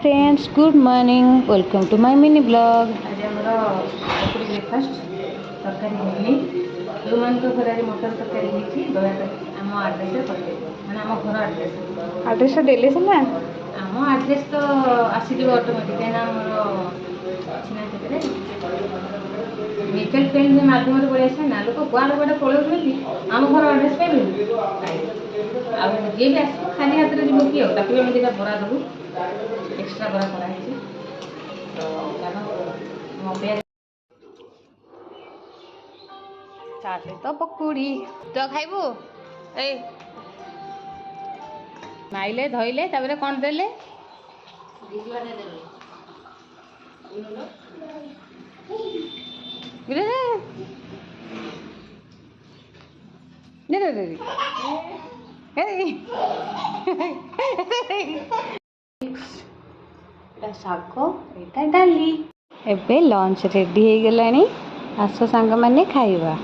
Friends, good morning, welcome to my mini blog. आज आमर breakfast तरकारी हेल्ली रोमान घर मटर तरकारी होती दयाकोरी आम आड्रेस मैंने आम घर आड्रेस आड्रेस देले सिना आम आड्रेस तो आसीज अटोमेटिक कहीं म्यूचुआल फंड मध्यम पड़े आसे ना लोक कुआड़े कुआड़े पलौं आम घर आड्रेस पाइबे जी भी आस खाली हाथ में जीव कि आम दुटा बरा देवु एक्सट्रा बरा कराई तो पकुड़ी तो खाइबू ए माइले धोइले ताबरे कौन देले शाग एटा डाली एबे लंच रेडी हो गलानी आस सांग माने खाइबा